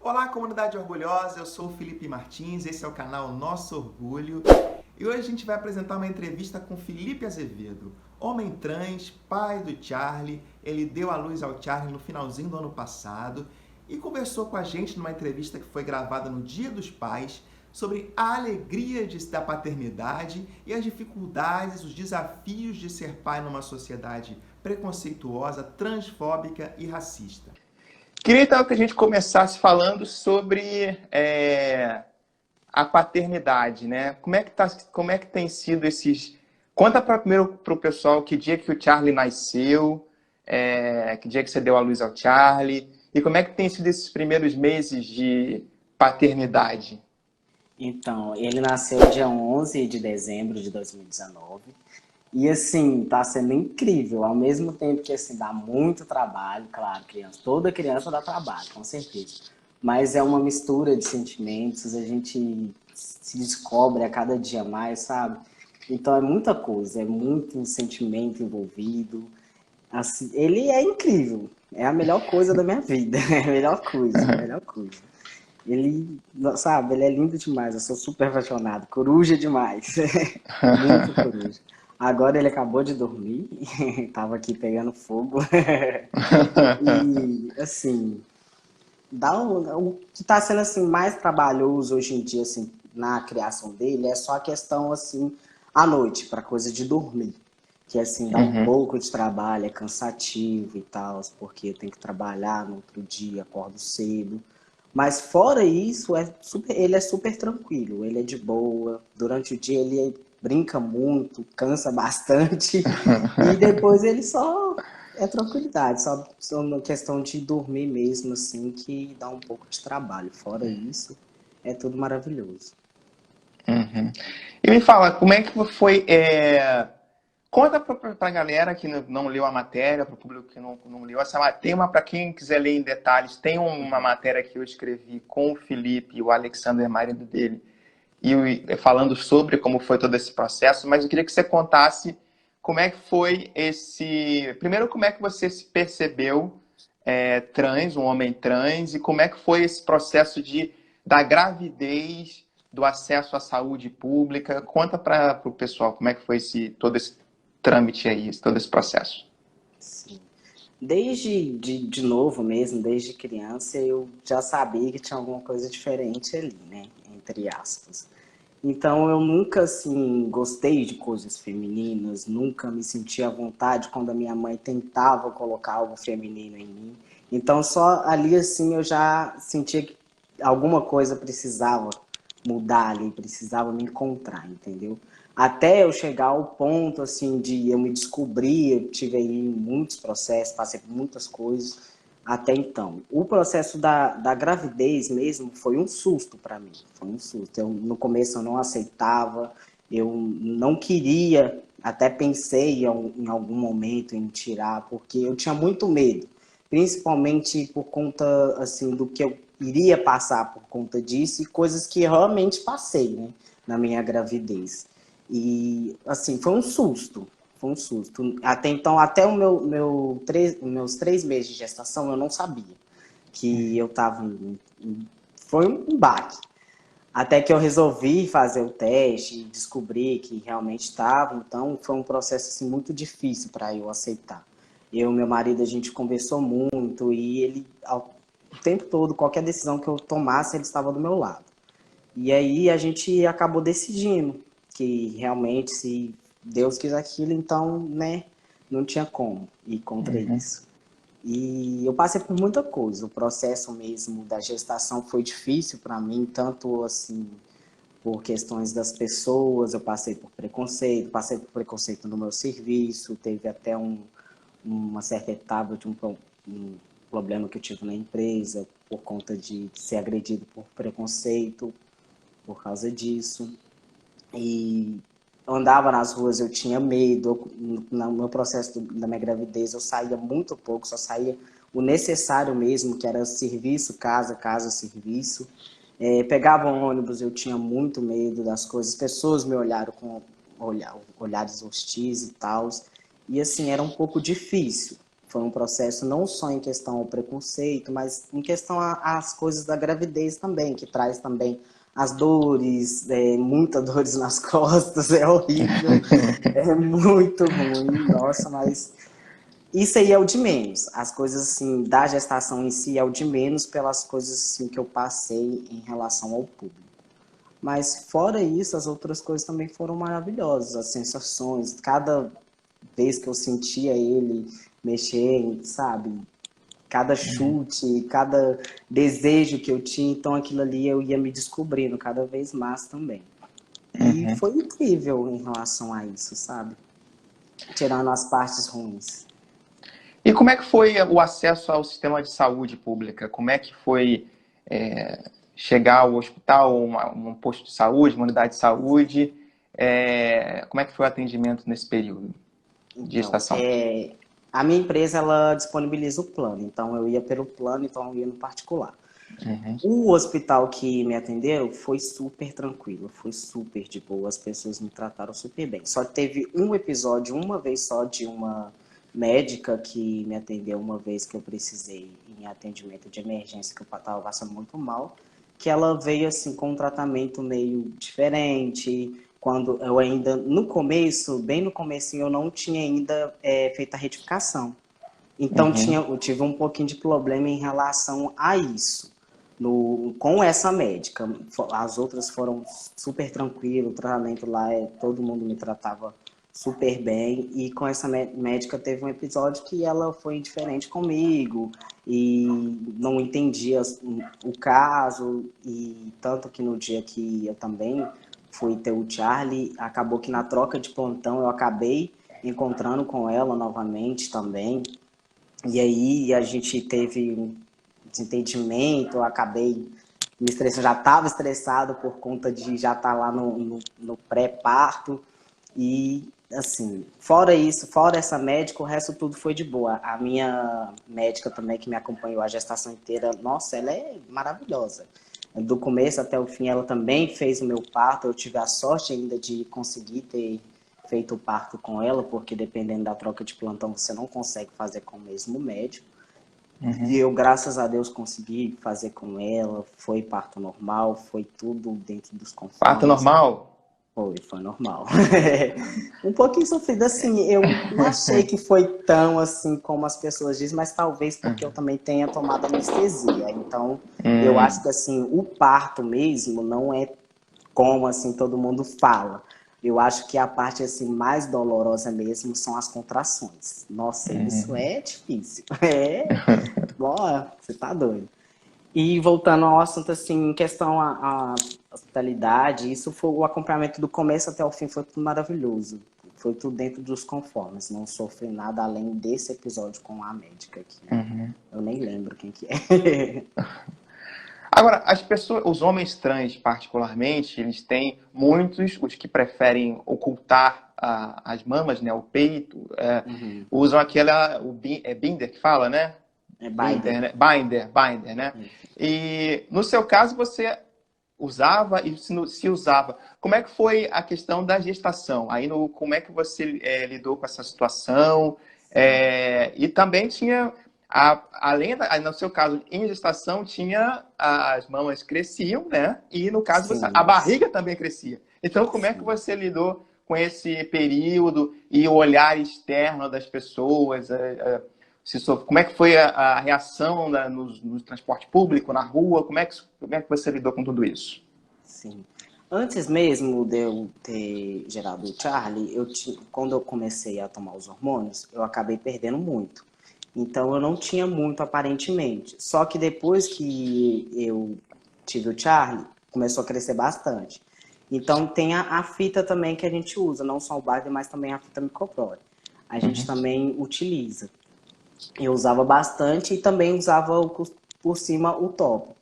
Olá, comunidade orgulhosa, eu sou o Felipe Martins, esse é o canal Nosso Orgulho. E hoje a gente vai apresentar uma entrevista com Felipe Azevedo, homem trans, pai do Charlie. Ele deu à luz ao Charlie no finalzinho do ano passado e conversou com a gente numa entrevista que foi gravada no Dia dos Pais sobre a alegria da paternidade e as dificuldades, os desafios de ser pai numa sociedade preconceituosa, transfóbica e racista. Queria então que a gente começasse falando sobre a paternidade, né? Como é que tem sido esses... Conta primeiro para o pessoal que dia que o Charlie nasceu, que dia que você deu à luz ao Charlie, e como é que tem sido esses primeiros meses de paternidade? Então, ele nasceu dia 11 de dezembro de 2019. E assim, tá sendo incrível. Ao mesmo tempo que assim, dá muito trabalho, claro, toda criança dá trabalho, com certeza. Mas é uma mistura de sentimentos, a gente se descobre a cada dia mais, sabe? Então é muita coisa, é muito sentimento envolvido. Assim, ele é incrível. É a melhor coisa da minha vida. É a melhor coisa, a melhor coisa. Ele, sabe, ele é lindo demais, eu sou super apaixonado, coruja demais, muito coruja. Agora ele acabou de dormir, tava aqui pegando fogo, e assim, o que tá sendo assim mais trabalhoso hoje em dia, assim, na criação dele, é só a questão, assim, à noite, pra coisa de dormir. Que assim, dá um Uhum. pouco de trabalho, é cansativo e tal, porque eu tenho que trabalhar no outro dia, acordo cedo. Mas fora isso, ele é super tranquilo, ele é de boa. Durante o dia ele brinca muito, cansa bastante. E depois ele só é tranquilidade, só uma questão de dormir mesmo, assim, que dá um pouco de trabalho. Fora isso, é tudo maravilhoso. Uhum. E me fala, como é que foi... Conta para a galera que não leu a matéria, para o público que não leu essa matéria. Para quem quiser ler em detalhes, tem uma matéria que eu escrevi com o Felipe e o Alexander, marido dele, falando sobre como foi todo esse processo, mas eu queria que você contasse como é que foi esse... Primeiro, como é que você se percebeu trans, um homem trans, e como é que foi esse processo da gravidez, do acesso à saúde pública. Conta para o pessoal como é que foi todo esse trâmite aí, todo esse processo. Sim. De novo mesmo, desde criança, eu já sabia que tinha alguma coisa diferente ali, né? Entre aspas. Então eu nunca, assim, gostei de coisas femininas, nunca me senti à vontade quando a minha mãe tentava colocar algo feminino em mim. Então só ali, assim, eu já sentia que alguma coisa precisava mudar ali, precisava me encontrar, entendeu? Até eu chegar ao ponto, assim, de eu me descobrir, eu tive aí muitos processos, passei por muitas coisas até então. O processo da gravidez mesmo foi um susto para mim, foi um susto. No começo eu não aceitava, eu não queria, até pensei em algum momento em tirar, porque eu tinha muito medo, principalmente por conta, assim, do que eu iria passar por conta disso e coisas que realmente passei, né, na minha gravidez. E, assim, foi um susto. Foi um susto. Até então, até meus 3 meses de gestação, eu não sabia que eu estava. Foi um baque. Até que eu resolvi fazer o teste e descobri que realmente estava. Então, foi um processo assim, muito difícil para eu aceitar. Eu e meu marido, a gente conversou muito e ele, o tempo todo, qualquer decisão que eu tomasse, ele estava do meu lado. E aí a gente acabou decidindo que realmente, se Deus quis aquilo, então, né, não tinha como ir contra Uhum. isso. E eu passei por muita coisa. O processo mesmo da gestação foi difícil para mim, tanto assim, por questões das pessoas, eu passei por preconceito no meu serviço, teve até uma certa etapa de um problema que eu tive na empresa por conta de ser agredido por preconceito, por causa disso. E andava nas ruas, eu tinha medo. No meu processo da minha gravidez, eu saía muito pouco, só saía o necessário mesmo, que era serviço, casa, casa, serviço. Pegava um ônibus, eu tinha muito medo das coisas. As pessoas me olharam com olhares hostis e tal. E assim, era um pouco difícil. Foi um processo não só em questão ao preconceito, mas em questão às coisas da gravidez também, que traz também as dores, muitas dores nas costas, é horrível, é muito ruim, nossa, mas isso aí é o de menos. As coisas assim da gestação em si é o de menos pelas coisas assim que eu passei em relação ao público. Mas fora isso, as outras coisas também foram maravilhosas, as sensações, cada vez que eu sentia ele mexer, sabe? Cada chute, cada desejo que eu tinha, então aquilo ali eu ia me descobrindo cada vez mais também. E Uhum. foi incrível em relação a isso, sabe? Tirando as partes ruins. E como é que foi o acesso ao sistema de saúde pública? Como é que foi chegar ao hospital, um posto de saúde, uma unidade de saúde? Como é que foi o atendimento nesse período de Então, gestação? a minha empresa, ela disponibiliza o plano. Então, eu ia pelo plano, então eu ia no particular. Uhum. O hospital que me atenderam foi super tranquilo, foi super de boa, as pessoas me trataram super bem. Só teve um episódio, uma vez só, de uma médica que me atendeu uma vez que eu precisei em atendimento de emergência, que eu estava passando muito mal, que ela veio assim com um tratamento meio diferente, quando eu ainda, no começo, bem no comecinho, eu não tinha ainda feito a retificação. Então Uhum. eu tive um pouquinho de problema em relação a isso. Com essa médica. As outras foram super tranquilo, o tratamento lá, todo mundo me tratava super bem. E com essa médica teve um episódio que ela foi indiferente comigo e não entendia o caso. E tanto que no dia que eu também fui ter o Charlie, acabou que na troca de plantão eu acabei encontrando com ela novamente também. E aí a gente teve um desentendimento, eu acabei me estressando, já estava estressado por conta de já estar lá no pré-parto. E, assim, fora isso, fora essa médica, o resto tudo foi de boa. A minha médica também, que me acompanhou a gestação inteira, nossa, ela é maravilhosa. Do começo até o fim, ela também fez o meu parto. Eu tive a sorte ainda de conseguir ter feito o parto com ela, porque dependendo da troca de plantão, você não consegue fazer com o mesmo médico. E Uhum. eu, graças a Deus, consegui fazer com ela. Foi parto normal, foi tudo dentro dos Parto conformes. normal? Foi normal. Um pouquinho sofrido, assim, eu não achei que foi tão assim como as pessoas dizem, mas talvez porque eu também tenha tomado anestesia. Então, eu acho que assim, o parto mesmo não é como assim todo mundo fala. Eu acho que a parte assim mais dolorosa mesmo são as contrações. Nossa, isso é difícil. Ó, você tá doido. E voltando ao assunto, assim, em questão à hospitalidade, isso foi o acompanhamento do começo até o fim, foi tudo maravilhoso. Foi tudo dentro dos conformes. Não sofri nada além desse episódio com a médica aqui. Uhum. Eu nem lembro quem que é. Agora, as pessoas, os homens trans particularmente, eles têm muitos, os que preferem ocultar as mamas, né, o peito, Uhum. usam aquela, binder que fala, né? É Binder, Biden. né? Binder, né? E no seu caso você usava e se usava. Como é que foi a questão da gestação? Aí como é que você lidou com essa situação? E também tinha além no seu caso, em gestação, tinha as mamas cresciam, né? E no caso, a Sim, barriga também crescia. Então, como é que sim. você lidou com esse período e o olhar externo das pessoas? Como é que foi a reação no transporte público, na rua? Como é que você lidou com tudo isso? Sim. Antes mesmo de eu ter gerado o Charlie, quando eu comecei a tomar os hormônios, eu acabei perdendo muito. Então eu não tinha muito aparentemente. Só que depois que eu tive o Charlie, começou a crescer bastante. Então tem a fita também que a gente usa, não só o Biden, mas também a fita micropore. A gente Uhum. também utiliza. Eu usava bastante e também usava por cima o top.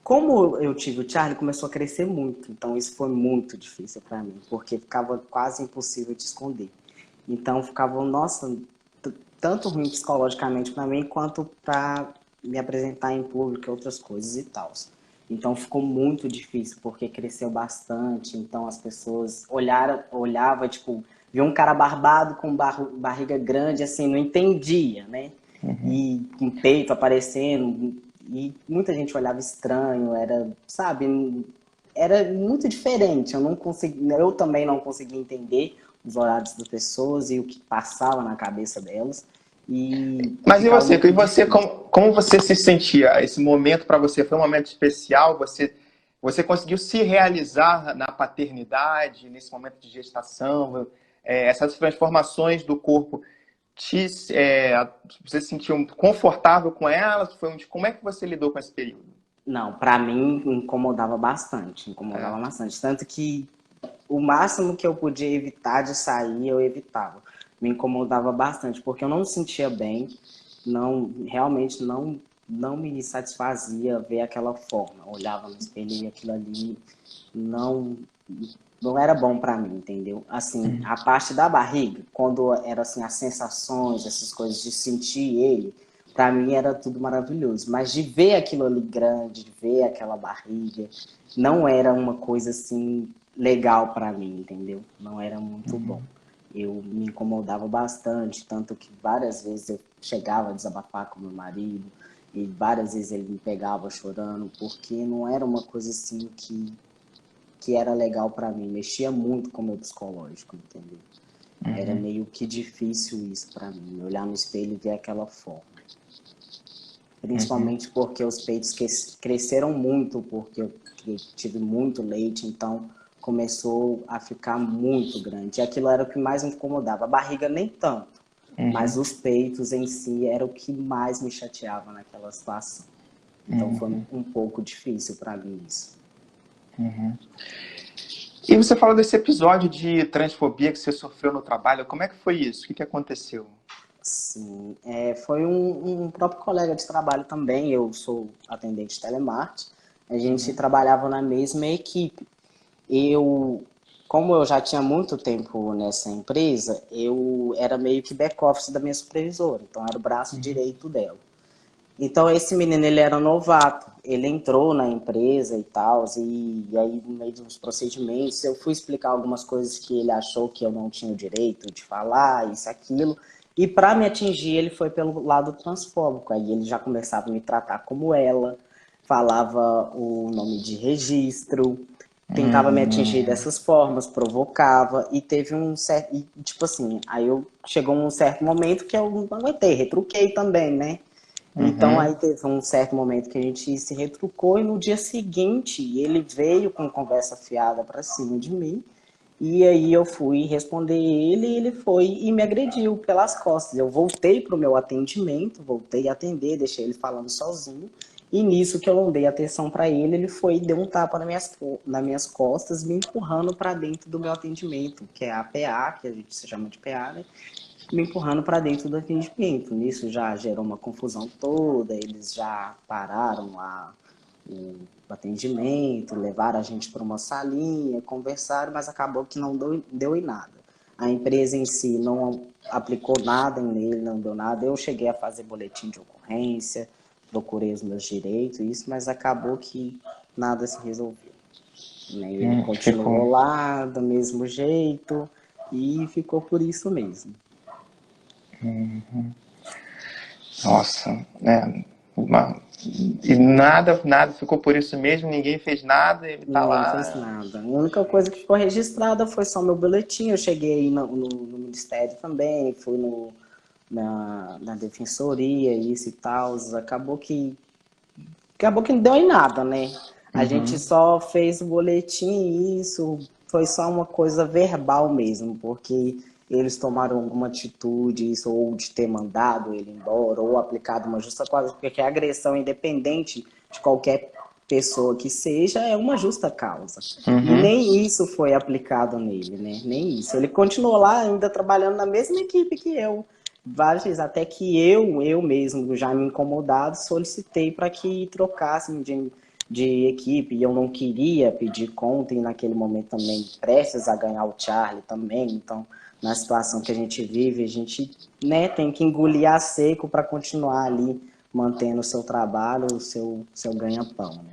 Como eu tive o Charlie, começou a crescer muito, então isso foi muito difícil para mim, porque ficava quase impossível de esconder. Então ficava, nossa, tanto ruim psicologicamente para mim, quanto para me apresentar em público e outras coisas e tal. Então ficou muito difícil, porque cresceu bastante, então as pessoas olhavam, tipo, via um cara barbado com barriga grande, assim, não entendia, né? e com peito aparecendo, e muita gente olhava estranho, era, sabe, era muito diferente. Eu também não conseguia entender os horários das pessoas e o que passava na cabeça delas. E Mas ficava muito e você difícil. como você se sentia? Esse momento para você foi um momento especial? Você conseguiu se realizar na paternidade, nesse momento de gestação? Essas transformações do corpo, você se sentiu confortável com elas? Como é que você lidou com esse período? Não, pra mim incomodava É. bastante. Tanto que o máximo que eu podia evitar de sair, eu evitava. Me incomodava bastante, porque eu não me sentia bem, realmente não me satisfazia ver aquela forma. Eu olhava no espelho e aquilo ali não, não era bom pra mim, entendeu? Assim, a parte da barriga, quando era assim, as sensações, essas coisas de sentir ele, pra mim era tudo maravilhoso. Mas de ver aquilo ali grande, de ver aquela barriga, não era uma coisa assim legal pra mim, entendeu? Não era muito bom. Eu me incomodava bastante, tanto que várias vezes eu chegava a desabafar com meu marido e várias vezes ele me pegava chorando, porque não era uma coisa assim que era legal pra mim, mexia muito com o meu psicológico, entendeu? Era meio que difícil isso pra mim, olhar no espelho e ver aquela forma. Uhum. Principalmente porque os peitos cresceram muito, porque eu tive muito leite, então começou a ficar muito grande. E aquilo era o que mais me incomodava. A barriga nem tanto, mas Uhum. os peitos em si era o que mais me chateava naquela situação. Então foi Uhum. um pouco difícil para mim isso. Uhum. E você falou desse episódio de transfobia que você sofreu no trabalho. Como é que foi isso? O que aconteceu? Sim, foi um próprio colega de trabalho também. Eu sou atendente de telemarketing. A gente trabalhava na mesma equipe. Como eu já tinha muito tempo nessa empresa, eu era meio que back-office da minha supervisora, então era o braço direito dela. Então esse menino, ele era novato, ele entrou na empresa e tal, e aí no meio dos procedimentos eu fui explicar algumas coisas que ele achou que eu não tinha o direito de falar, isso, aquilo, e para me atingir ele foi pelo lado transfóbico, aí ele já começava a me tratar como ela, falava o nome de registro, tentava me atingir Hum. dessas formas, provocava, e teve um certo, e, tipo assim, chegou um certo momento que eu não aguentei, retruquei também, né? Então Uhum. aí teve um certo momento que a gente se retrucou e no dia seguinte ele veio com conversa fiada para cima de mim e aí eu fui responder ele e ele foi e me agrediu pelas costas. Eu voltei para o meu atendimento, voltei a atender, deixei ele falando sozinho e nisso que eu não dei atenção para ele, ele foi e deu um tapa nas minhas costas, me empurrando para dentro do meu atendimento, que é a PA, que a gente se chama de PA, né? Me empurrando para dentro do atendimento. Nisso já gerou uma confusão toda, eles já pararam lá o atendimento, levaram a gente para uma salinha, conversaram, mas acabou que não deu em nada. A empresa em si não aplicou nada nele, não deu nada. Eu cheguei a fazer boletim de ocorrência, procurei os meus direitos, isso, mas acabou que nada se resolveu. Né? Ele Ficou. continuou lá do mesmo jeito e ficou por isso mesmo. Nossa, né? E nada ficou por isso mesmo, ninguém fez nada, ele tá Ninguém fez lá. nada. A única coisa que ficou registrada foi só meu boletim. Eu cheguei aí no Ministério também, fui na Defensoria, isso e tal. Acabou que não deu em nada, né? A gente Uhum. só fez o boletim e isso foi só uma coisa verbal mesmo, porque eles tomaram alguma atitude, isso, ou de ter mandado ele embora, ou aplicado uma justa causa, porque a agressão, independente de qualquer pessoa que seja, é uma justa causa. E Uhum. nem isso foi aplicado nele, né? Nem isso. Ele continuou lá ainda trabalhando na mesma equipe que eu. Várias vezes, até que eu mesmo, já me incomodado, solicitei para que trocassem de equipe, e eu não queria pedir conta, e naquele momento também prestes a ganhar o Charlie também, então na situação que a gente vive, a gente, né, tem que engolir a seco para continuar ali mantendo o seu trabalho, o seu ganha-pão, né?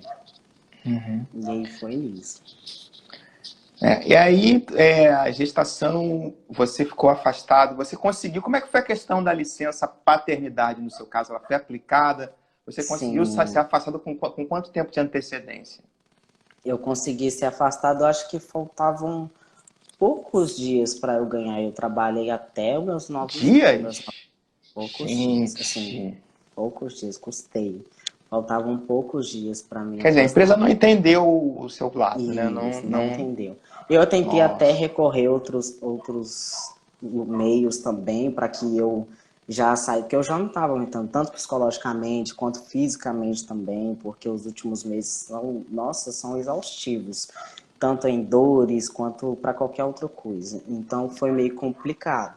Uhum. E aí foi isso. E aí, a gestação, você ficou afastado, você conseguiu. Como é que foi a questão da licença paternidade no seu caso? Ela foi aplicada? Você conseguiu ser Sim, afastado com quanto tempo de antecedência? eu consegui ser afastado, eu acho que faltavam poucos dias para eu ganhar. Eu trabalhei até os meus Dias? poucos dias, assim, Gente. poucos dias, custei. Faltavam poucos dias para me Quer dizer, a empresa afastar. não entendeu o seu lado, né? Não, Isso, não não... entendeu. Eu tentei até Nossa. recorrer outros meios também para que eu já saia, porque eu já não estava aguentando tanto psicologicamente quanto fisicamente também, porque os últimos meses são, nossa, são exaustivos, tanto em dores quanto para qualquer outra coisa. Então foi meio complicado.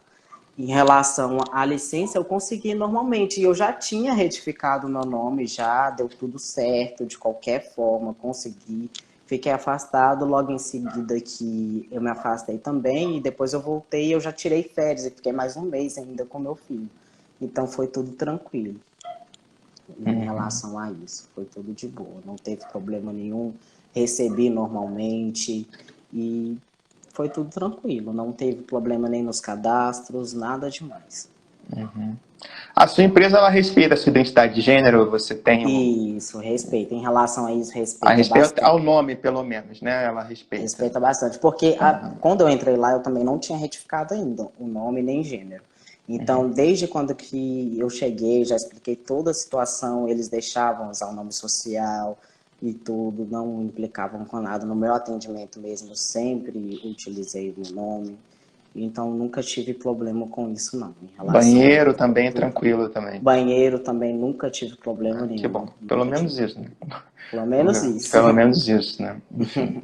Em relação à licença, eu consegui normalmente. E eu já tinha retificado o meu nome, já deu tudo certo, de qualquer forma, consegui. Fiquei afastado, logo em seguida que eu me afastei também, e depois eu voltei e eu já tirei férias e fiquei mais um mês ainda com meu filho. Então foi tudo tranquilo em Uhum. relação a isso, foi tudo de boa, não teve problema nenhum, recebi normalmente e foi tudo tranquilo, não teve problema nem nos cadastros, nada demais. A sua empresa, ela respeita a sua identidade de gênero? Você tem Isso, respeita. Em relação a isso, a respeita respeito bastante. ao nome, pelo menos, né? Ela respeita. Respeita bastante. Porque quando eu entrei lá, eu também não tinha retificado ainda o nome nem gênero. Então, desde quando que eu cheguei, já expliquei toda a situação, eles deixavam usar o nome social e tudo, não implicavam com nada. No meu atendimento mesmo, eu sempre utilizei o meu nome. Então, nunca tive problema com isso, não. Em relação a Banheiro isso, foi também é tudo. tranquilo também. Banheiro também nunca tive problema Que nenhum. bom. Pelo Nunca tive. menos isso, né? Pelo menos isso. Pelo menos isso, né? Enfim.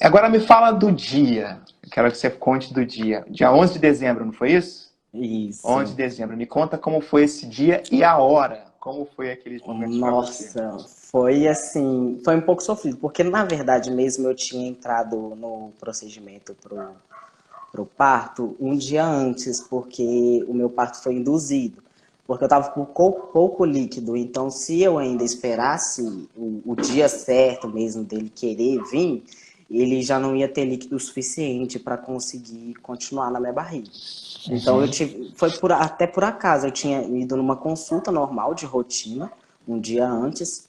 Agora me fala do dia. Quero que você conte do dia. Dia 11 de dezembro, não foi isso? 11 de Isso. dezembro. Me conta como foi esse dia e a hora. Como foi aqueles momentos para você? Nossa, foi assim, foi um pouco sofrido, porque na verdade mesmo eu tinha entrado no procedimento pro parto um dia antes, porque o meu parto foi induzido, porque eu estava com pouco líquido, então se eu ainda esperasse o dia certo mesmo dele querer vir, ele já não ia ter líquido suficiente para conseguir continuar na minha barriga. Então eu tive, até por acaso, eu tinha ido numa consulta normal de rotina um dia antes,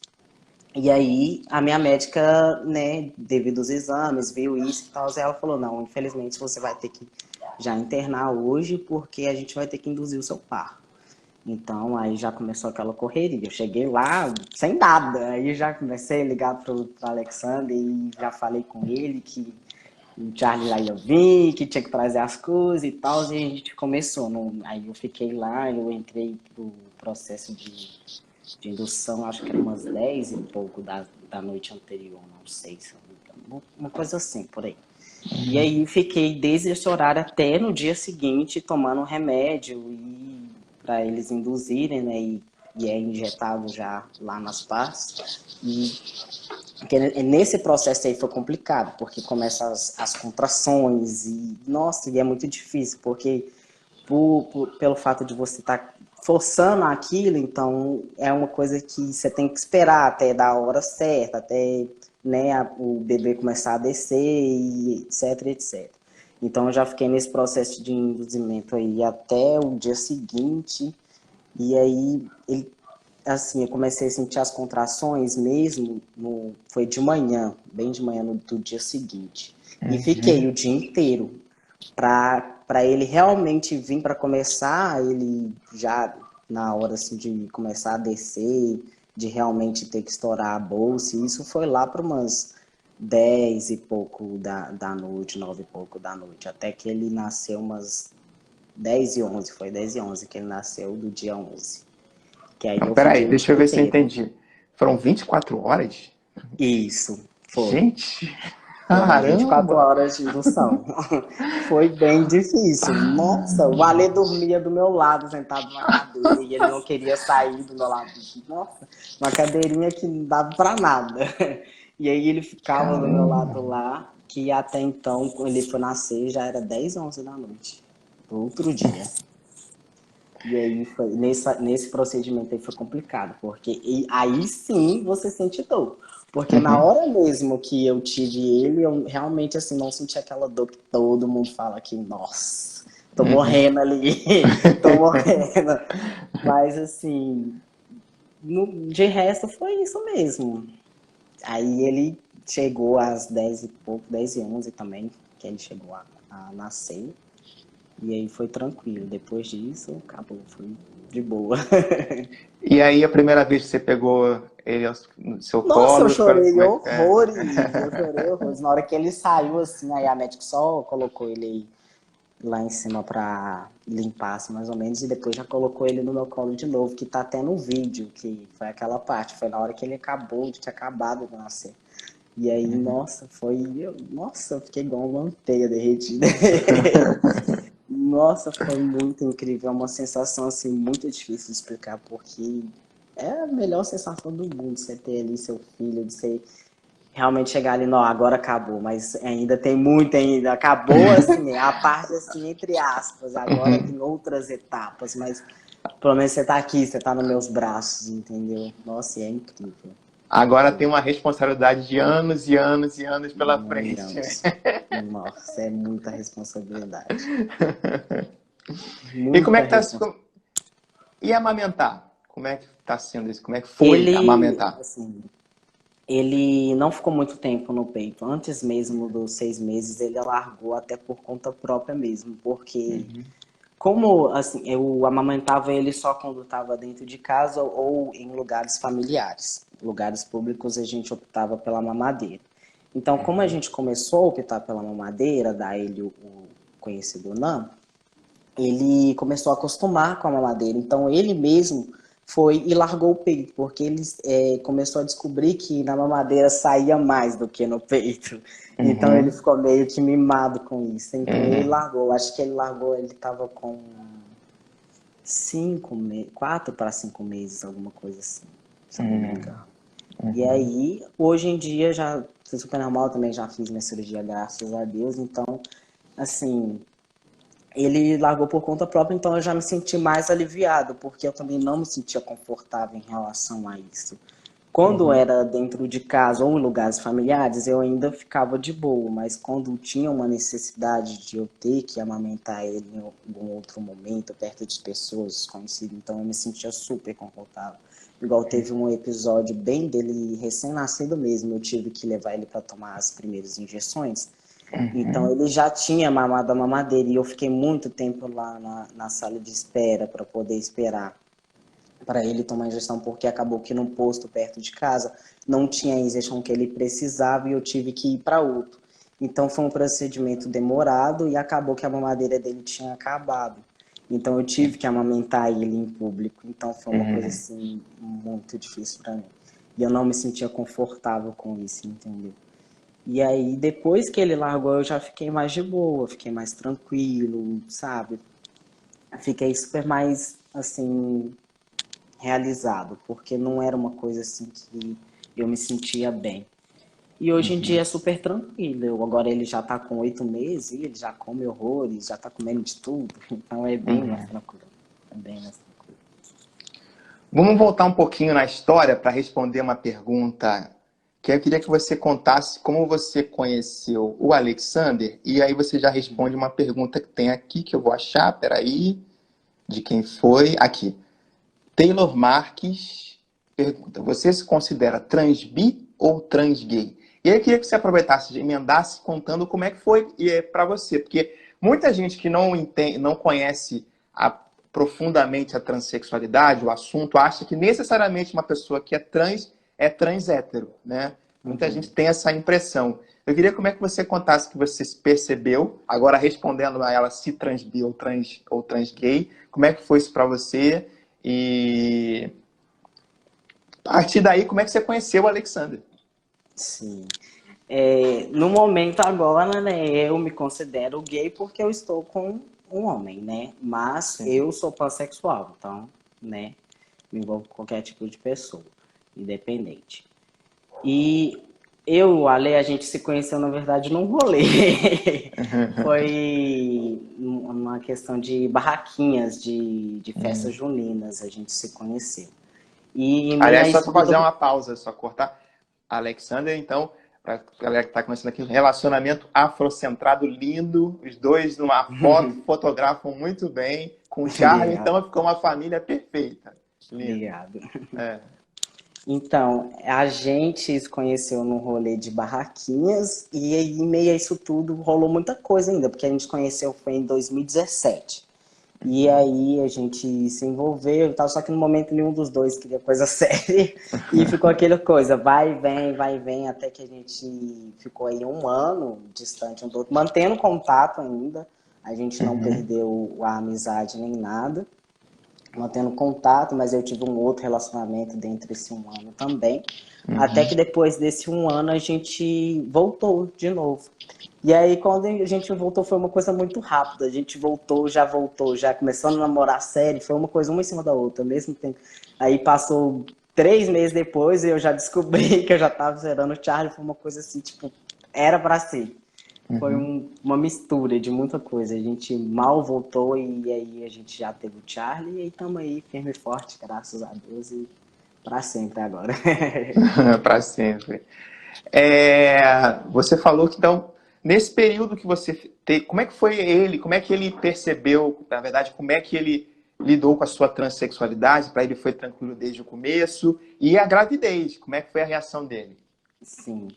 e aí a minha médica, né, devido aos exames, viu isso e tal, e ela falou, não, infelizmente você vai ter que já internar hoje, porque a gente vai ter que induzir o seu parto. Então aí já começou aquela correria. Eu cheguei lá sem nada, aí já comecei a ligar pro Alexander e já falei com ele que o Charlie lá ia vir, que tinha que trazer as coisas e tal, e a gente começou. Aí eu fiquei lá, eu entrei pro processo de indução, acho que era umas 10 e pouco da noite anterior, não sei se uma coisa assim, por aí. E aí fiquei desde esse horário até no dia seguinte tomando remédio e para eles induzirem, né? E é injetado já lá nas partes. E porque nesse processo aí foi complicado, porque começam as contrações e, nossa, e é muito difícil, porque pelo fato de você estar forçando aquilo, então é uma coisa que você tem que esperar até dar a hora certa, até né, o bebê começar a descer e etc, etc. Então eu já fiquei nesse processo de induzimento aí até o dia seguinte, e aí ele assim, eu comecei a sentir as contrações mesmo, foi de manhã, bem de manhã do dia seguinte. E fiquei o dia inteiro para ele realmente vir para começar, ele já na hora assim, de começar a descer, de realmente ter que estourar a bolsa, e isso foi lá para umas 10 e pouco da noite, 9 e pouco da noite, até que ele nasceu umas 10h11, foi 10h11 que ele nasceu do dia 11. Que aí eu Peraí, fiquei o deixa dia eu ver se eu inteiro. entendi. Foram 24 horas? Isso, foi. Gente, Foram 24 caramba! horas de indução. Foi bem difícil. Nossa, o Ale dormia do meu lado, sentado na cadeira, e ele não queria sair do meu lado. Nossa, uma cadeirinha que não dava pra nada. E aí ele ficava do meu Caramba! lado lá, que até então, quando ele foi nascer, já era 10, 11 da noite. Outro dia. E aí nesse procedimento aí foi complicado, porque aí sim você sente dor. Porque na hora mesmo que eu tive ele, eu realmente, assim, não senti aquela dor que todo mundo fala aqui, nossa, tô Uhum. morrendo ali, tô morrendo. Mas, assim, de resto foi isso mesmo. Aí ele chegou às 10 e pouco, 10 e 11 também, que ele chegou a nascer. E aí foi tranquilo. Depois disso, acabou, foi de boa. E aí, a primeira vez que você pegou ele no seu Nossa, eu colo, chorei como é que é? horrores, eu chorei horrores. Na hora que ele saiu, assim, aí a médica só colocou ele lá em cima pra limpar, assim, mais ou menos, e depois já colocou ele no meu colo de novo, que tá até no vídeo, que foi aquela parte, foi na hora que ele acabou, de ter acabado de nascer. E aí, nossa, nossa, eu fiquei igual uma manteiga derretida. Nossa, foi muito incrível, é uma sensação, assim, muito difícil de explicar, porque é a melhor sensação do mundo, você ter ali seu filho, de você realmente chegar ali, não, agora acabou, mas ainda tem muito ainda. Acabou, assim, a parte, assim, entre aspas, agora Uhum. tem outras etapas, mas pelo menos você tá aqui, você tá nos meus braços, entendeu? Nossa, e é incrível. Agora tem Incrível. uma responsabilidade de anos e anos e anos pela frente. Anos. Nossa, é muita responsabilidade. E como é Muita que tá? responsabilidade. E amamentar? Como é que tá sendo isso? Como é que foi Ele, amamentar? assim, ele não ficou muito tempo no peito. Antes mesmo dos 6 meses, ele largou até por conta própria mesmo, porque como assim, eu amamentava ele só quando estava dentro de casa ou em lugares familiares. Lugares públicos a gente optava pela mamadeira. Então, como a gente começou a optar pela mamadeira, dar ele o conhecido NAM, ele começou a acostumar com a mamadeira. Então, ele mesmo foi e largou o peito, porque ele começou a descobrir que na mamadeira saía mais do que no peito. Então, ele Uhum. ficou meio que mimado com isso. Então, ele Uhum. largou. Acho que ele largou, ele estava com 4 para 5 meses, alguma coisa assim, se eu não me Uhum. engano. E Uhum. aí, hoje em dia, já sou super normal, também já fiz minha cirurgia, graças a Deus. Então, assim, ele largou por conta própria, então eu já me senti mais aliviado, porque eu também não me sentia confortável em relação a isso. Quando Uhum. era dentro de casa ou em lugares familiares, eu ainda ficava de boa, mas quando tinha uma necessidade de eu ter que amamentar ele em algum outro momento, perto de pessoas desconhecidas, então eu me sentia super confortável. Igual teve um episódio bem dele recém-nascido mesmo, eu tive que levar ele para tomar as primeiras injeções. Então Uhum. ele já tinha mamado a mamadeira e eu fiquei muito tempo lá na sala de espera para poder esperar para ele tomar a injeção, porque acabou que num posto perto de casa não tinha a injeção que ele precisava e eu tive que ir para outro. Então foi um procedimento demorado e acabou que a mamadeira dele tinha acabado. Então eu tive que amamentar ele em público. Então foi uma coisa Uhum. assim muito difícil para mim. E eu não me sentia confortável com isso, entendeu? E aí, depois que ele largou, eu já fiquei mais de boa, fiquei mais tranquilo, sabe? Fiquei super mais, assim, realizado, porque não era uma coisa assim que eu me sentia bem. E hoje em dia Uhum. é super tranquilo. Agora ele já tá com 8 meses e ele já come horrores, já tá comendo de tudo. Então é bem mais Uhum. tranquilo. É bem mais tranquilo. Vamos voltar um pouquinho na história para responder uma pergunta que eu queria que você contasse como você conheceu o Alexander e aí você já responde uma pergunta que tem aqui que eu vou achar, peraí, de quem foi. Aqui. Taylor Marques pergunta: você se considera transbi ou transgay? E aí eu queria que você aproveitasse de emendasse contando como é que foi para você, porque muita gente que não entende, não conhece profundamente a transexualidade, o assunto, acha que necessariamente uma pessoa que é trans hétero, né? Muita gente Uhum. tem essa impressão. Eu queria como é que você contasse que você se percebeu, agora respondendo a ela se transbi ou trans gay, como é que foi isso para você? E a partir daí, como é que você conheceu o Alexander? Sim. No momento agora, né, eu me considero gay porque eu estou com um homem, né? Mas Sim. eu sou pansexual, então, né, me envolvo com qualquer tipo de pessoa, independente. E eu e o Ale, a gente se conheceu, na verdade, num rolê. Foi uma questão de barraquinhas de festas juninas, a gente se conheceu. E meio Aliás, a só isso para fazer tudo. uma pausa, só cortar. Alexander, então, para a galera que está conhecendo aqui, um relacionamento afrocentrado lindo, os dois numa foto, fotografam muito bem, com o Charlie, Obrigado. então ficou uma família perfeita. Lindo. Obrigado. É. Então, a gente se conheceu num rolê de barraquinhas e aí, em meio a isso tudo rolou muita coisa ainda, porque a gente conheceu foi em 2017. E aí a gente se envolveu e tal, só que no momento nenhum dos dois queria coisa séria. E ficou aquela coisa, vai e vem, até que a gente ficou aí um ano distante um do outro, mantendo contato ainda. A gente não perdeu a amizade nem nada, mantendo contato, mas eu tive um outro relacionamento dentro desse um ano também. Até que depois desse um ano a gente voltou de novo. E aí, quando a gente voltou, foi uma coisa muito rápida. A gente voltou, já começando a namorar sério. Foi uma coisa uma em cima da outra, ao mesmo tempo. Aí passou 3 meses depois e eu já descobri que eu já tava zerando o Charlie. Foi uma coisa assim, tipo, era pra ser. Foi uma mistura de muita coisa. A gente mal voltou e aí a gente já teve o Charlie. E aí estamos aí, firme e forte, graças a Deus. E pra sempre agora. Para sempre. Você falou que, então, nesse período que você teve, como é que foi ele, como é que ele percebeu, na verdade, como é que ele lidou com a sua transexualidade? Para ele foi tranquilo desde o começo? E a gravidez, como é que foi a reação dele? Sim.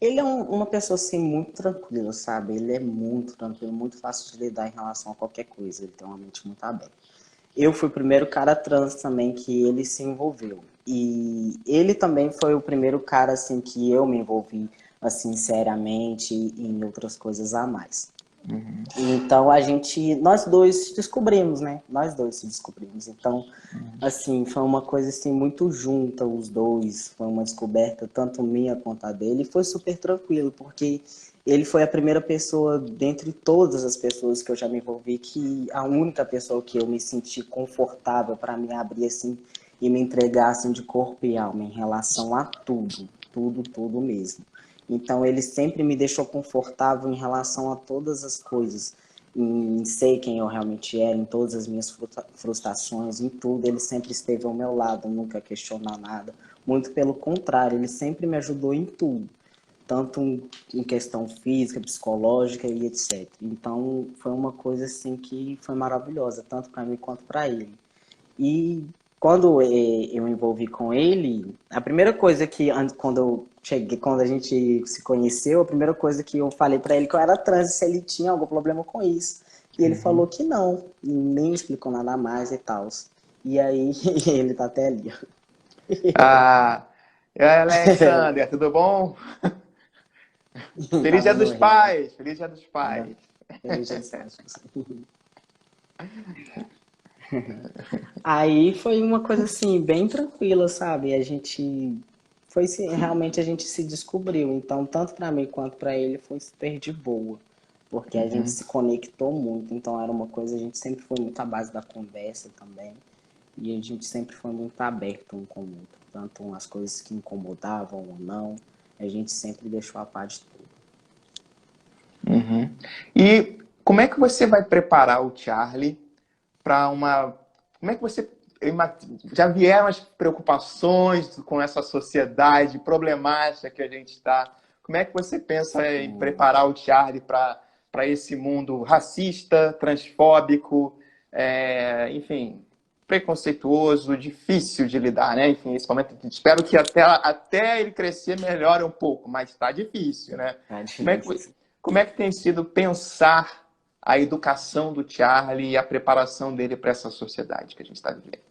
Ele é uma pessoa, assim, muito tranquila, sabe? Ele é muito tranquilo, muito fácil de lidar em relação a qualquer coisa. Ele tem uma mente muito aberta. Eu fui o primeiro cara trans também que ele se envolveu. E ele também foi o primeiro cara, assim, que eu me envolvi, assim, seriamente em outras coisas a mais. Então nós dois se descobrimos, né? Nós dois se descobrimos. Então, assim, foi uma coisa assim muito junta os dois, foi uma descoberta tanto minha quanto a dele, e foi super tranquilo, porque ele foi a primeira pessoa dentre todas as pessoas que eu já me envolvi, que a única pessoa que eu me senti confortável para me abrir assim e me entregar assim de corpo e alma em relação a tudo, tudo mesmo. Então ele sempre me deixou confortável em relação a todas as coisas, em ser quem eu realmente era, em todas as minhas frustrações, em tudo. Ele sempre esteve ao meu lado, nunca questionou nada. Muito pelo contrário, ele sempre me ajudou em tudo, tanto em questão física, psicológica e etc. Então foi uma coisa assim que foi maravilhosa, tanto para mim quanto para ele. E quando eu me envolvi com ele, a primeira coisa que, quando eu cheguei, quando a gente se conheceu, a primeira coisa que eu falei para ele que eu era trans, se ele tinha algum problema com isso. E ele falou que não, e nem explicou nada mais e tal. E aí, ele tá até ali. Ah, e aí, Alexander, tudo bom? Feliz Tava Dia dos sorrindo. Pais! Feliz Dia dos Pais! Feliz dia dos pais. Aí foi uma coisa assim, bem tranquila, sabe? A gente foi realmente a gente se descobriu. Então, tanto para mim quanto para ele foi super de boa, porque a gente se conectou muito. Então, era uma coisa, a gente sempre foi muito à base da conversa também. E a gente sempre foi muito aberto um com o outro. Tanto as coisas que incomodavam ou não, a gente sempre deixou a par de tudo. E como é que você vai preparar o Charlie para uma... Como é que você... Já vieram as preocupações com essa sociedade problemática que a gente está? Como é que você pensa em preparar o Charlie para esse mundo racista, transfóbico, enfim, preconceituoso, difícil de lidar, né? Enfim, esse momento, espero que até ele crescer melhore um pouco, mas está difícil, né? É Como é que tem sido pensar a educação do Charlie e a preparação dele para essa sociedade que a gente está vivendo?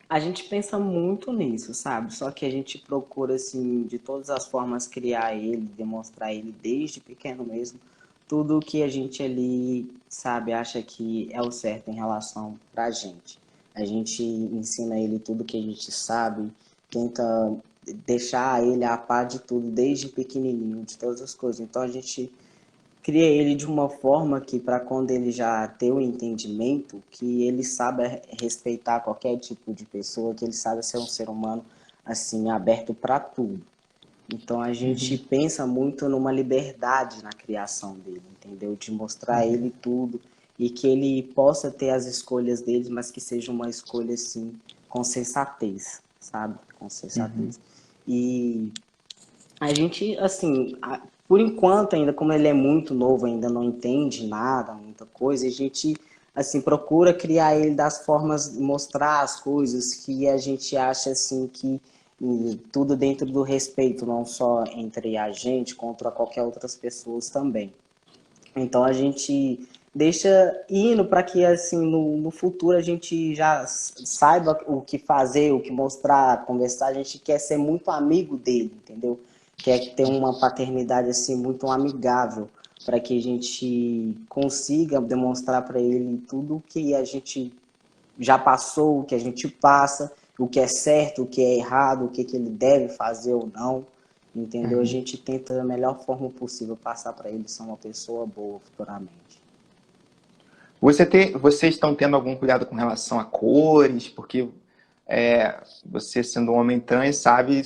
A gente pensa muito nisso, sabe? Só que a gente procura, assim, de todas as formas, criar ele, demonstrar ele desde pequeno mesmo, tudo o que a gente ali, sabe, acha que é o certo em relação pra gente. A gente ensina ele tudo que a gente sabe, tenta deixar ele a par de tudo desde pequenininho, de todas as coisas. Então a gente cria ele de uma forma que para quando ele já ter o entendimento, que ele saiba respeitar qualquer tipo de pessoa, que ele saiba ser um ser humano assim aberto para tudo. Então a gente pensa muito numa liberdade na criação dele, entendeu? De mostrar a ele tudo e que ele possa ter as escolhas dele, mas que seja uma escolha assim com sensatez, sabe? Com sensatez. E A gente, assim, por enquanto ainda, como ele é muito novo, ainda não entende nada, muita coisa, a gente, assim, procura criar ele das formas, mostrar as coisas que a gente acha, assim, que tudo dentro do respeito, não só entre a gente, contra qualquer outras pessoas também. Então a gente deixa indo para que assim no futuro a gente já saiba o que fazer, o que mostrar, conversar. A gente quer ser muito amigo dele, entendeu? Quer ter uma paternidade assim muito amigável para que a gente consiga demonstrar para ele tudo o que a gente já passou, o que a gente passa, o que é certo, o que é errado, o que, que ele deve fazer ou não, entendeu? A Uhum. gente tenta da melhor forma possível passar para ele ser uma pessoa boa futuramente. Vocês estão tendo algum cuidado com relação a cores? Porque você sendo um homem trans sabe,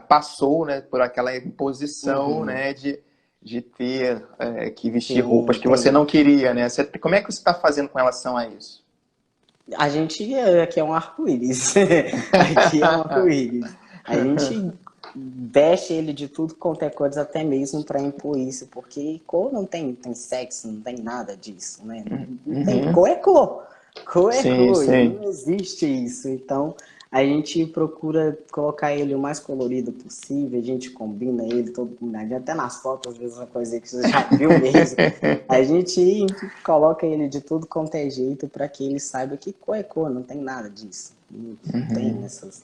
passou, né, por aquela imposição, Uhum. né, de ter que vestir roupas Sim, que você tem. não queria, né? Como é que você está fazendo com relação a isso? A gente aqui é um arco-íris. Aqui é um arco-íris. A gente veste ele de tudo quanto é coisa, até mesmo para impor isso, porque cor não tem sexo, não tem nada disso, né? Não tem Uhum. cor é cor. Cor é Sim, cor, e sim. não existe isso. Então, a gente procura colocar ele o mais colorido possível, a gente combina ele todo combinadinho, até nas fotos, às vezes, uma coisa que você já viu mesmo. A gente coloca ele de tudo quanto é jeito para que ele saiba que cor é cor, não tem nada disso. Não tem Uhum. essas.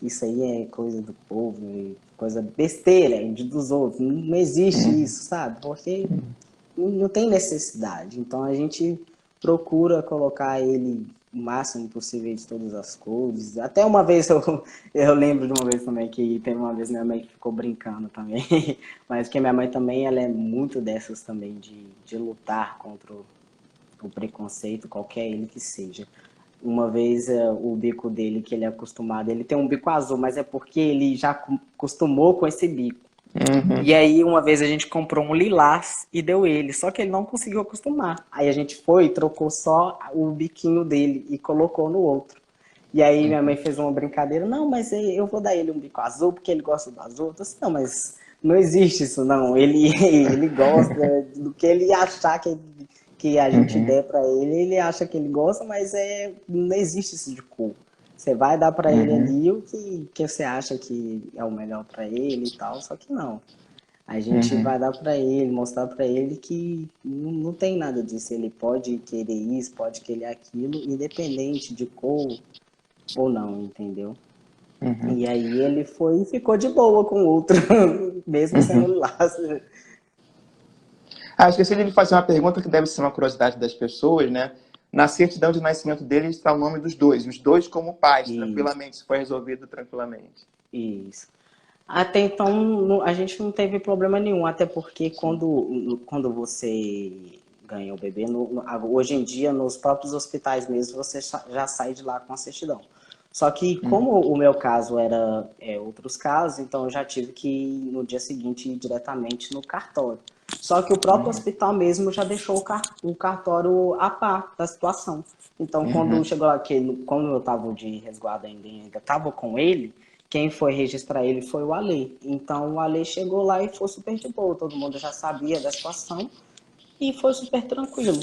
Isso aí é coisa do povo, coisa besteira dos outros. Não existe Uhum. isso, sabe? Porque não tem necessidade. Então a gente procura colocar ele o máximo possível de todas as cores. Até uma vez eu lembro de uma vez também que teve uma vez minha mãe que ficou brincando também. Mas que minha mãe também ela é muito dessas também de lutar contra o preconceito, qualquer ele que seja. Uma vez o bico dele, que ele é acostumado, ele tem um bico azul, mas é porque ele já acostumou com esse bico. Uhum. E aí, uma vez a gente comprou um lilás e deu ele, só que ele não conseguiu acostumar. Aí a gente foi e trocou só o biquinho dele e colocou no outro. E aí minha mãe fez uma brincadeira, não, mas eu vou dar ele um bico azul porque ele gosta do azul. Eu disse, não, mas não existe isso não. Ele gosta do que ele achar que a gente Uhum. der para ele, ele acha que ele gosta, mas não existe isso de cor. Você vai dar para ele Uhum. ali o que você acha que é o melhor para ele e tal, só que não. A gente Uhum. vai dar para ele, mostrar para ele que não tem nada disso. Ele pode querer isso, pode querer aquilo, independente de cor ou não, entendeu? Uhum. E aí ele foi e ficou de boa com o outro, mesmo sendo Uhum. laço. Ah, esqueci de lhe fazer uma pergunta que deve ser uma curiosidade das pessoas, né? Na certidão de nascimento dele está o nome dos dois, os dois como pais, Isso, tranquilamente, isso foi resolvido tranquilamente. isso. Até então a gente não teve problema nenhum, até porque Sim. quando você ganha o bebê, hoje em dia nos próprios hospitais mesmo você já sai de lá com a certidão. Só que Uhum. como o meu caso era outros casos, então eu já tive que ir no dia seguinte ir diretamente no cartório. Só que o próprio Uhum. hospital mesmo já deixou o cartório a par da situação. Então quando Uhum. chegou lá, quando eu estava de resguardo ainda estava com ele, quem foi registrar ele foi o Ale. Então o Ale chegou lá e foi super de boa, todo mundo já sabia da situação e foi super tranquilo.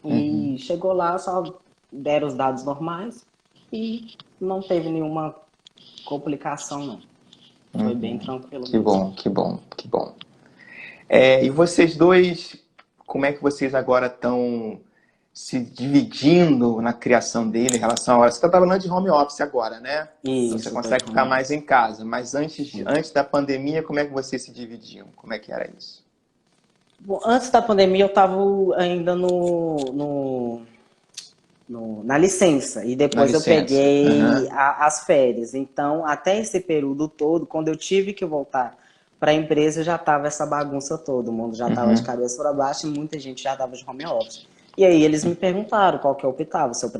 Uhum. E chegou lá, só deram os dados normais e não teve nenhuma complicação, não. Foi bem Uhum. tranquilo Que mesmo. bom, que bom, que bom. E vocês dois, como é que vocês agora estão se dividindo na criação dele em relação a... Você está trabalhando de home office agora, né? Então você Isso, tô de consegue ficar home mais office. em casa. Mas Sim. antes da pandemia, como é que vocês se dividiam? Como é que era isso? Bom, antes da pandemia eu estava ainda na licença e Na depois eu licença. peguei Aham. as férias. Então, até esse período todo, quando eu tive que voltar para a empresa, já estava essa bagunça toda. O mundo já estava de Uhum. cabeça para baixo e muita gente já estava de home office. E aí eles me perguntaram qual que eu optava, se eu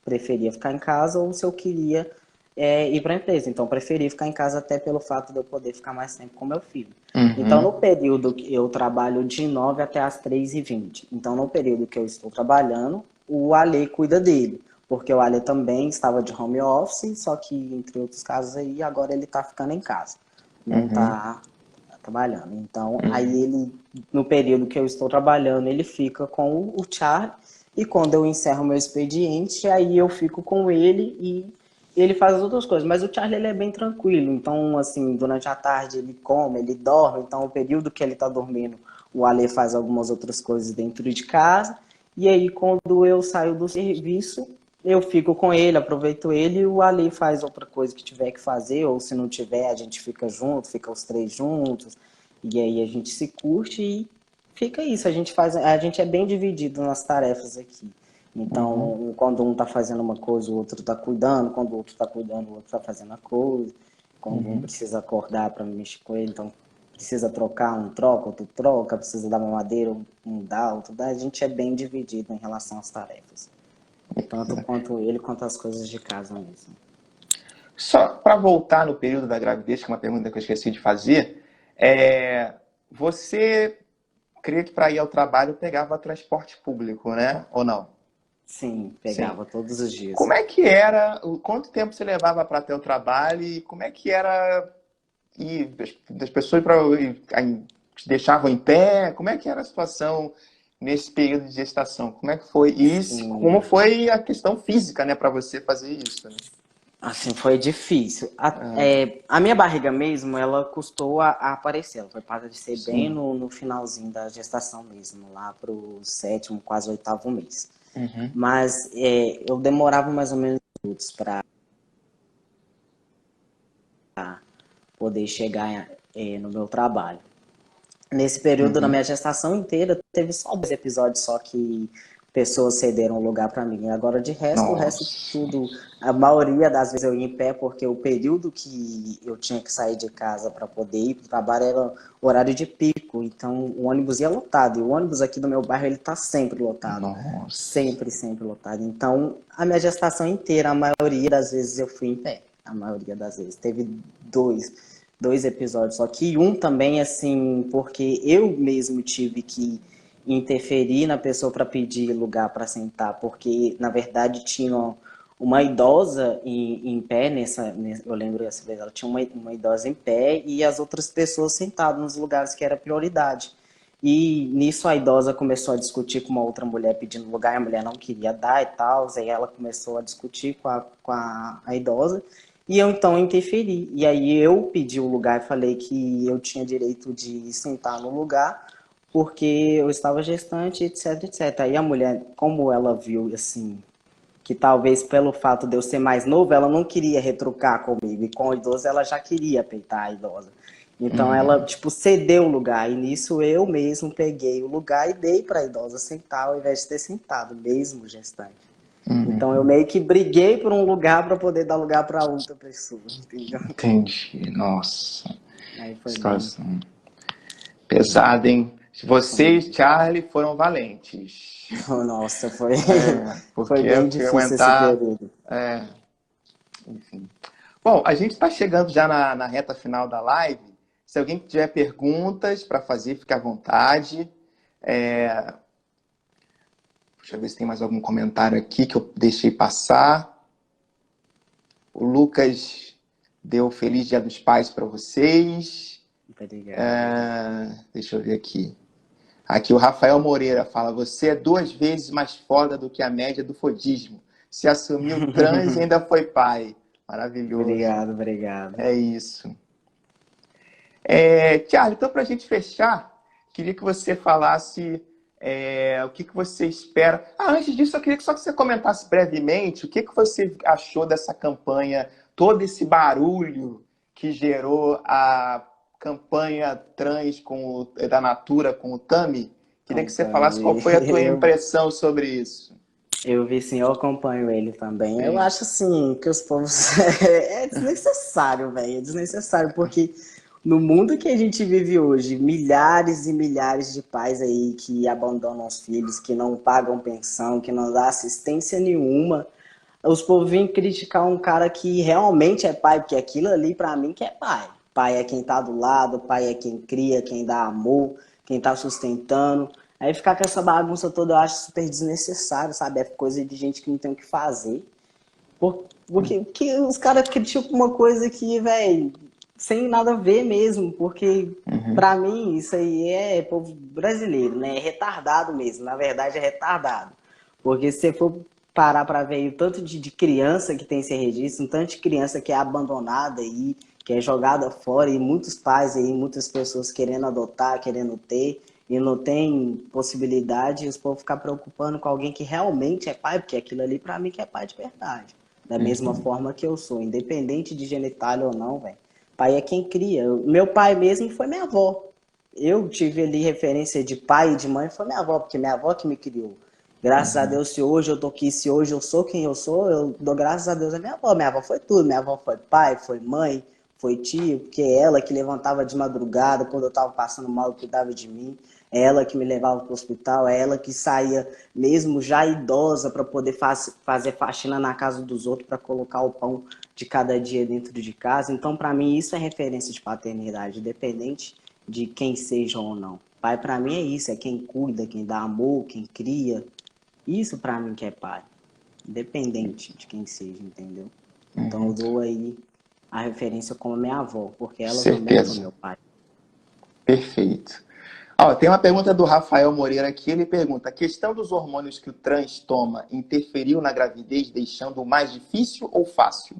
preferia ficar em casa ou se eu queria ir para a empresa. Então, eu preferi ficar em casa até pelo fato de eu poder ficar mais tempo com meu filho. Então, Uhum. no período que eu trabalho de 9 até as 3h20. Então, no período que eu estou trabalhando, o Ale cuida dele. Porque o Ale também estava de home office, só que, entre outros casos aí, agora ele está ficando em casa. não tá trabalhando. Então, aí ele, no período que eu estou trabalhando, ele fica com o Charlie, e quando eu encerro meu expediente, aí eu fico com ele e ele faz as outras coisas. Mas o Charlie, ele é bem tranquilo, então, assim, durante a tarde ele come, ele dorme, então o período que ele tá dormindo, o Ale faz algumas outras coisas dentro de casa, e aí quando eu saio do serviço, eu fico com ele, aproveito ele, e o Ale faz outra coisa que tiver que fazer, ou se não tiver, a gente fica junto, fica os três juntos, e aí a gente se curte e fica isso. A gente é bem dividido nas tarefas aqui. Então, quando um tá fazendo uma coisa, o outro tá cuidando, quando o outro tá cuidando, o outro tá fazendo a coisa, quando um precisa acordar para mexer com ele, então precisa trocar, um troca, outro troca, precisa dar mamadeira, um dá, outro dá. A gente é bem dividido em relação às tarefas. Tanto quanto ele, quanto as coisas de casa mesmo. Só para voltar no período da gravidez, que é uma pergunta que eu esqueci de fazer, você, creio que para ir ao trabalho pegava transporte público, né? Ou não? Sim, pegava todos os dias. Como é que era, quanto tempo você levava para ter o trabalho e como é que era ir, das pessoas te deixavam em pé? Como é que era a situação nesse período de gestação? Como é que foi isso? Como foi a questão física, né, para você fazer isso? Né? Assim, foi difícil. A minha barriga mesmo, ela custou a aparecer. Ela foi para de ser bem no finalzinho da gestação mesmo, lá pro 7º, quase 8º mês. Mas eu demorava mais ou menos minutos para poder chegar no meu trabalho. Nesse período, na minha gestação inteira, teve só 2 episódios só que pessoas cederam o lugar para mim. Agora, de resto, o resto de tudo, a maioria das vezes eu ia em pé, porque o período que eu tinha que sair de casa para poder ir para o trabalho era horário de pico. Então, o ônibus ia lotado. E o ônibus aqui do meu bairro, ele tá sempre lotado. Sempre, sempre lotado. Então, a minha gestação inteira, a maioria das vezes eu fui em pé. A maioria das vezes. Teve dois episódios, só que um também, assim, porque eu mesmo tive que interferir na pessoa para pedir lugar para sentar, porque, na verdade, tinha uma idosa em pé, eu lembro dessa vez, ela tinha uma idosa em pé e as outras pessoas sentadas nos lugares que era prioridade. E nisso a idosa começou a discutir com uma outra mulher pedindo lugar, e a mulher não queria dar e tal, aí ela começou a discutir com a idosa, e eu então interferi. E aí eu pedi o lugar e falei que eu tinha direito de sentar no lugar, porque eu estava gestante, etc, etc. Aí a mulher, como ela viu, assim, que talvez pelo fato de eu ser mais novo, ela não queria retrucar comigo, e com o idoso ela já queria peitar a idosa. Então ela, tipo, cedeu o lugar, e nisso eu mesmo peguei o lugar e dei para a idosa sentar, ao invés de ter sentado, mesmo gestante. Então eu meio que briguei por um lugar para poder dar lugar para outra pessoa, entendeu? Entendi, nossa. Aí foi situação pesada, hein? Você e Charlie foram valentes. Nossa, foi Porque bem difícil aguentar, esse período. Enfim. Bom, a gente está chegando já na reta final da live. Se alguém tiver perguntas para fazer, fique à vontade. Deixa eu ver se tem mais algum comentário aqui que eu deixei passar. O Lucas deu Feliz Dia dos Pais para vocês. Obrigado. Deixa eu ver aqui. Aqui o Rafael Moreira fala: você é 2 vezes mais foda do que a média do fodismo. Se assumiu trans e ainda foi pai. Maravilhoso. Obrigado. É isso. Charlie, então para a gente fechar, queria que você falasse o que você espera. Antes disso, eu queria que só que você comentasse brevemente o que você achou dessa campanha, todo esse barulho que gerou a campanha trans da Natura com o Tami. Queria que você falasse qual foi a tua impressão sobre isso. Eu vi sim, eu acompanho ele também. Sim. Eu acho assim que os povos é desnecessário, velho. É desnecessário, porque no mundo que a gente vive hoje, milhares e milhares de pais aí que abandonam os filhos, que não pagam pensão, que não dá assistência nenhuma. Os povos vêm criticar um cara que realmente é pai, porque aquilo ali pra mim que é pai. Pai é quem tá do lado, pai é quem cria, quem dá amor, quem tá sustentando. Aí ficar com essa bagunça toda eu acho super desnecessário, sabe? É coisa de gente que não tem o que fazer. Porque os caras criticam uma coisa que, velho, sem nada a ver mesmo, porque Uhum. pra mim isso aí é povo brasileiro, né? É retardado mesmo, na verdade é retardado. Porque se você for parar pra ver o tanto de criança que tem esse registro, um tanto de criança que é abandonada aí, que é jogada fora, e muitos pais aí, muitas pessoas querendo adotar, querendo ter, e não tem possibilidade, e os povos ficam preocupando com alguém que realmente é pai, porque aquilo ali pra mim que é pai de verdade. Da mesma Uhum. forma que eu sou, independente de genitália ou não, velho. Pai é quem cria. Meu pai mesmo foi minha avó. Eu tive ali referência de pai e de mãe, foi minha avó, porque minha avó que me criou. Graças a Uhum. Deus, se hoje eu tô aqui, se hoje eu sou quem eu sou, eu dou graças a Deus a minha avó. Minha avó foi tudo. Minha avó foi pai, foi mãe, foi tio, porque é ela que levantava de madrugada quando eu tava passando mal, cuidava de mim. É ela que me levava para o hospital, é ela que saía mesmo já idosa para poder fazer faxina na casa dos outros para colocar o pão de cada dia dentro de casa. Então, para mim, isso é referência de paternidade, independente de quem seja ou não. Pai, para mim, é isso, é quem cuida, quem dá amor, quem cria. Isso, para mim, que é pai, independente de quem seja, entendeu? Então, eu Uhum. dou aí a referência como minha avó, porque ela também foi Certeza. meu pai. Perfeito. Ó, tem uma pergunta do Rafael Moreira aqui. Ele pergunta: a questão dos hormônios que o trans toma interferiu na gravidez, deixando mais difícil ou fácil?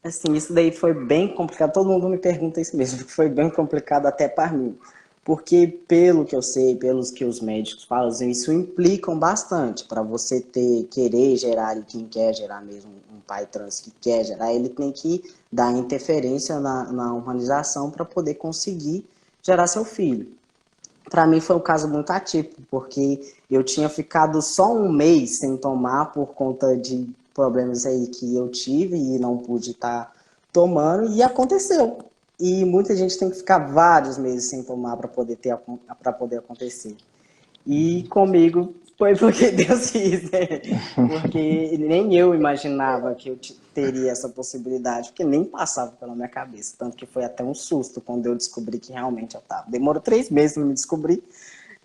Assim, isso daí foi bem complicado. Todo mundo me pergunta isso mesmo, porque foi bem complicado até para mim. Porque, pelo que eu sei, pelos que os médicos falam, isso implicam bastante para você querer gerar, e quem quer gerar mesmo, um pai trans que quer gerar, ele tem que dar interferência na humanização para poder conseguir gerar seu filho. Para mim foi um caso muito atípico, porque eu tinha ficado só um mês sem tomar por conta de problemas aí que eu tive e não pude estar tomando, e aconteceu. E muita gente tem que ficar vários meses sem tomar para poder acontecer. E comigo foi porque Deus quis, né? Porque nem eu imaginava que eu teria essa possibilidade, porque nem passava pela minha cabeça. Tanto que foi até um susto quando eu descobri que realmente eu estava. Demorou 3 meses para me descobrir.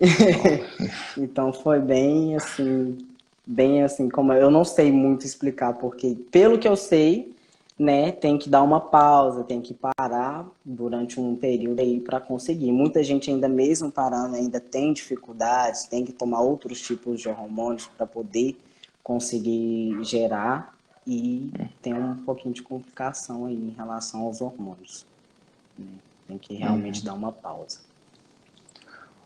Ó, Então foi bem assim, como eu não sei muito explicar, porque pelo que eu sei, né, tem que dar uma pausa, tem que parar durante um período aí para conseguir. Muita gente ainda mesmo parando ainda tem dificuldades, tem que tomar outros tipos de hormônios para poder conseguir gerar e tem um pouquinho de complicação aí em relação aos hormônios, né? Tem que realmente dar uma pausa.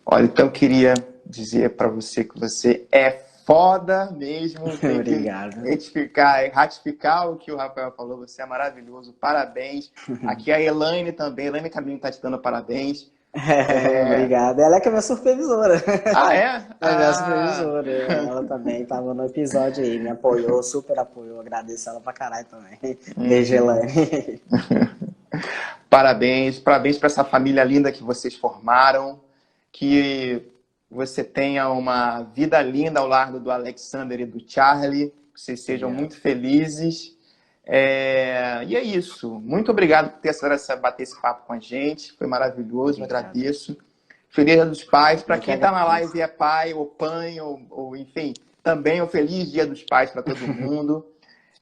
olha, então eu queria dizer para você que você é foda mesmo. Tem que Obrigado. ratificar o que o Rafael falou. Você é maravilhoso. Parabéns. Aqui a Elaine também. Elaine Caminho está te dando parabéns. É... Obrigado. Ela é que é minha supervisora. Ah, é? É minha Ah. supervisora. Ela também estava no episódio aí, me apoiou, super apoiou. Agradeço ela pra caralho também. Beijo, Uhum. Elaine. Parabéns, parabéns para essa família linda que vocês formaram. Que você tenha uma vida linda ao lado do Alexander e do Charlie. Que vocês sejam Obrigado. muito felizes. E é isso. Muito obrigado por ter aceitado bater esse papo com a gente. Foi maravilhoso, eu Obrigado. agradeço. Feliz Dia dos Pais. Para Eu que quem está na agradeço. live e é pai ou mãe, ou enfim, também um feliz Dia dos Pais para todo mundo.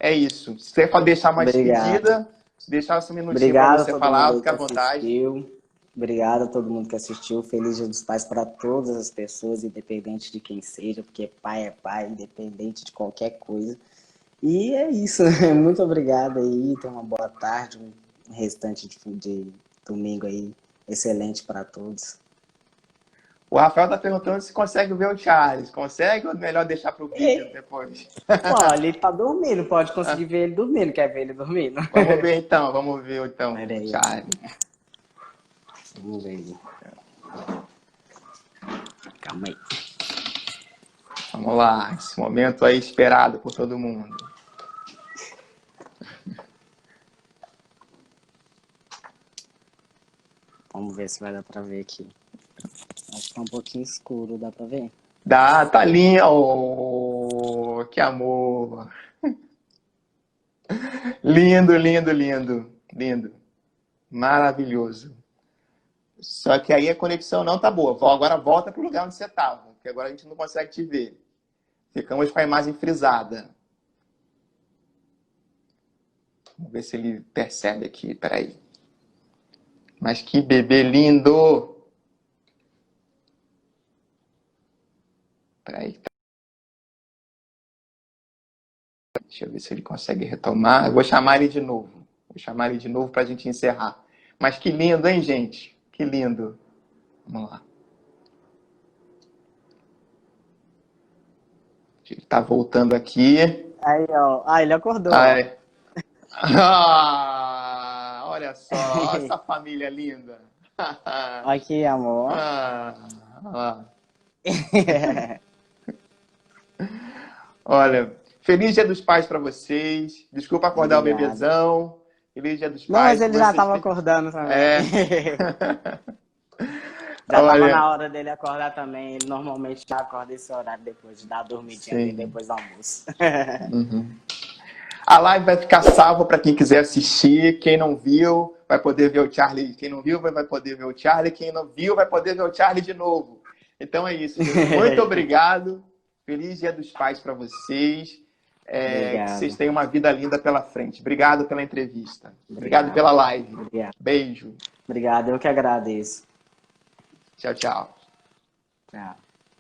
É isso. Se você pode deixar uma Obrigado. despedida, deixar um minutinho para Obrigado a você todo falar, mundo aí fica que à vontade. assistiu. Obrigado a todo mundo que assistiu. Feliz Dia dos Pais para todas as pessoas, independente de quem seja, porque pai é pai, independente de qualquer coisa. E é isso. Muito obrigado aí. Tenha uma boa tarde, um restante de domingo aí excelente para todos. O Rafael está perguntando se consegue ver o Charles. Consegue ou é melhor deixar para o vídeo E, depois? olha, ele tá dormindo, pode conseguir ver ele dormindo. Quer ver ele dormindo? Vamos ver então Olha o aí, Charlie. vamos ver aí. Calma aí. Vamos lá, esse momento aí esperado por todo mundo. Vamos ver se vai dar para ver aqui. Acho que tá um pouquinho escuro, dá para ver? Dá, tá lindo. Oh, que amor. Lindo, lindo, lindo. Lindo. Maravilhoso. Só que aí a conexão não tá boa. Agora volta pro lugar onde você estava, porque agora a gente não consegue te ver. Ficamos com a imagem frisada. Vamos ver se ele percebe aqui. Peraí. Mas que bebê lindo! Peraí. Deixa eu ver se ele consegue retomar. Eu vou chamar ele de novo. Vou chamar ele de novo para a gente encerrar. Mas que lindo, hein, gente? Que lindo. Vamos lá. Ele está voltando aqui. Aí, ó. Ah, ele acordou. Ai. Ah, olha só. Olha essa família linda. Aqui, amor. Olha, feliz Dia dos Pais para vocês. Desculpa acordar Obrigado. o bebezão. Feliz Dia dos Não, Pais. mas ele já estava acordando também. É. Já estava Olha. na hora dele acordar também. Ele normalmente já acorda esse horário depois de dar a dormidinha Sim. ali depois do almoço. Uhum. A live vai ficar salva para quem quiser assistir. Quem não viu, vai poder ver o Charlie. Quem não viu, vai poder ver o Charlie. Quem não viu, vai poder ver o Charlie de novo. Então é isso, gente. Muito obrigado. Feliz Dia dos Pais para vocês. Que vocês tenham uma vida linda pela frente. Obrigado pela entrevista. Obrigado pela live. Obrigado. Beijo. Obrigado, eu que agradeço. Tchau, tchau. Tchau.